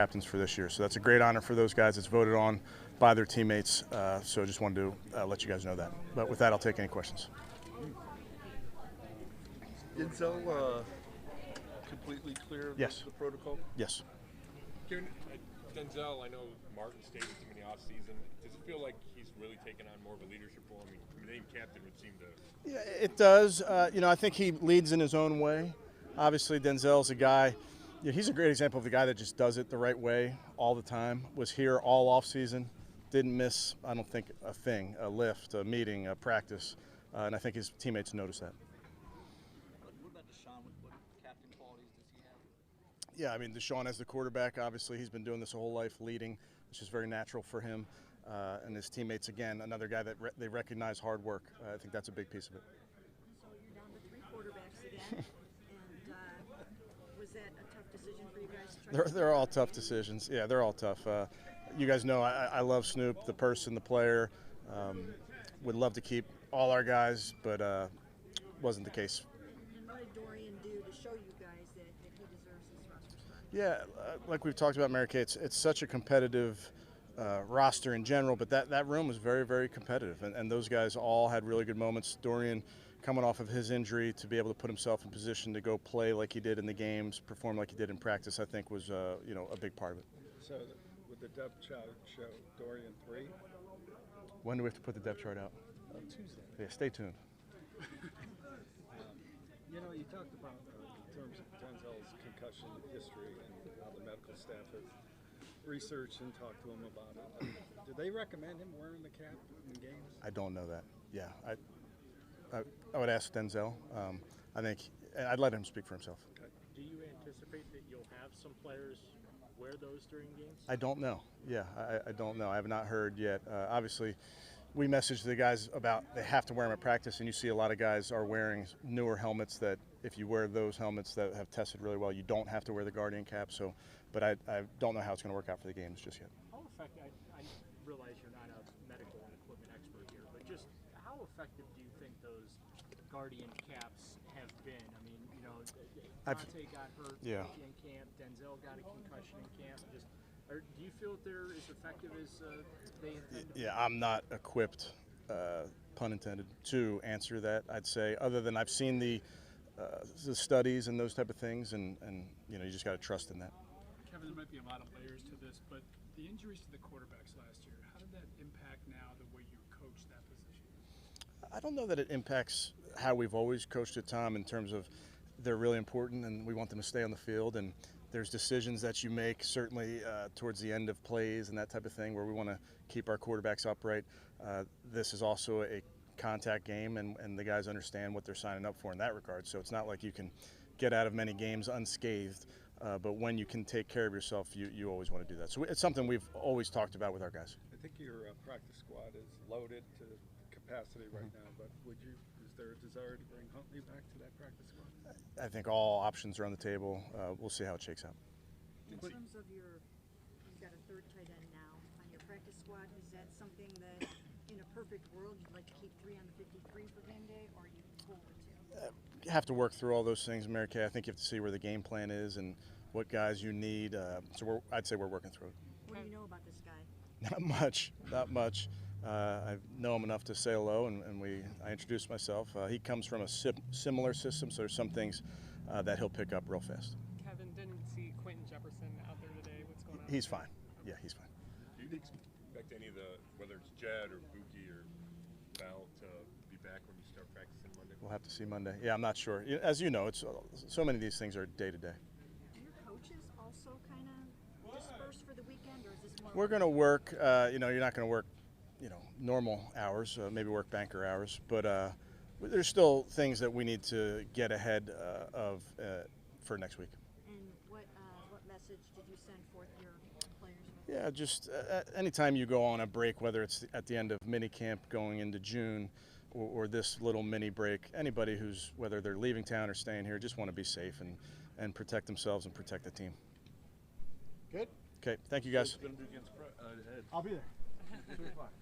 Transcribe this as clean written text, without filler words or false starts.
captains for this year. So that's a great honor for those guys. It's voted on by their teammates. So I just wanted to let you guys know that. But with that, I'll take any questions. Denzel completely clear of Yes. the protocol? Yes. Kevin, Denzel, I know Martin stayed with him in the offseason. Does it feel like he's really taken on more of a leadership role? I mean, the name captain would seem to. Yeah, it does. I think he leads in his own way. Obviously, Denzel's a guy. He's a great example of the guy that just does it the right way all the time. Was here all off season, didn't miss, I don't think, a thing, a lift, a meeting, a practice, and I think his teammates noticed that. What about Deshaun? What captain qualities does he have? Yeah, I mean, Deshaun as the quarterback, obviously, he's been doing this a whole life, leading, which is very natural for him. And his teammates, again, another guy that they recognize hard work. I think that's a big piece of it. So you're down to 3 quarterbacks again, and was that a tough decision for you guys? They're all tough decisions. Yeah, they're all tough. You guys know I love Snoop, the person, the player. Would love to keep all our guys, but wasn't the case. And what did Dorian do to show you guys that he deserves this roster spot? Yeah, like we've talked about, Mary Kay, it's such a competitive roster in general, but that room was very, very competitive, and those guys all had really good moments. Dorian, coming off of his injury, to be able to put himself in position to go play like he did in the games, perform like he did in practice, I think was a big part of it. So with the depth chart show Dorian 3? When do we have to put the depth chart out? Tuesday. Yeah, stay tuned. You talked about in terms of Denzel's concussion history and how the medical staff has researched and talked to him about it. Do they recommend him wearing the cap in games? I don't know that. Yeah, I would ask Denzel. I think I'd let him speak for himself. Do you anticipate that you'll have some players wear those during games? I don't know. Yeah, I don't know. I have not heard yet. Obviously, we messaged the guys about they have to wear them at practice, and you see a lot of guys are wearing newer helmets that if you wear those helmets that have tested really well, you don't have to wear the Guardian cap. So, but I don't know how it's going to work out for the games just yet. How effective? I realize you're not a medical and equipment expert here, but just how effective do you think those Guardian caps have been? I mean, Dante got hurt in camp, Denzel got a concussion in camp. Do you feel that they're as effective as they intend to be? Yeah, I'm not equipped, pun intended, to answer that. I'd say, other than I've seen the studies and those type of things, and you just got to trust in that. Kevin, there might be a lot of layers to this, but the injuries to the quarterbacks last year, how did that impact now the way you coach that position? I don't know that it impacts how we've always coached it, Tom, in terms of they're really important and we want them to stay on the field, and there's decisions that you make certainly towards the end of plays and that type of thing where we want to keep our quarterbacks upright. This is also a contact game, and the guys understand what they're signing up for in that regard. So it's not like you can get out of many games unscathed, but when you can take care of yourself, you always want to do that. So it's something we've always talked about with our guys. I think your practice squad is loaded to capacity right now, but is there a desire to bring Huntley back to that practice squad? I think all options are on the table. We'll see how it shakes out. In terms of you've got a 3rd tight end now on your practice squad, is that something that in a perfect world you'd like to keep 3 on the 53 for game day, or are you cool with 2? You have to work through all those things, Mary Kay. I think you have to see where the game plan is and what guys you need. I'd say we're working through it. What do you know about this guy? Not much, not much. I know him enough to say hello, and I introduced myself. He comes from a similar system, so there's some things that he'll pick up real fast. Kevin, didn't see Quentin Jefferson out there today. What's going on? He's fine. Yeah, he's fine. Do you expect any of whether it's Jed or Buki or Bell to be back when you start practicing Monday? We'll have to see Monday. Yeah, I'm not sure. As you know, it's so many of these things are day to day. Do your coaches also kind of disperse for the weekend, or is this more? We're going to work. You're not going to work, normal hours. Maybe work banker hours, but there's still things that we need to get ahead of for next week. And what message did you send forth your players? Yeah, just anytime you go on a break, whether it's at the end of mini camp going into June or this little mini break, anybody whether they're leaving town or staying here, just want to be safe and protect themselves and protect the team. Good. Okay, thank you guys. It's going to be against I'll be there. 2 o'clock.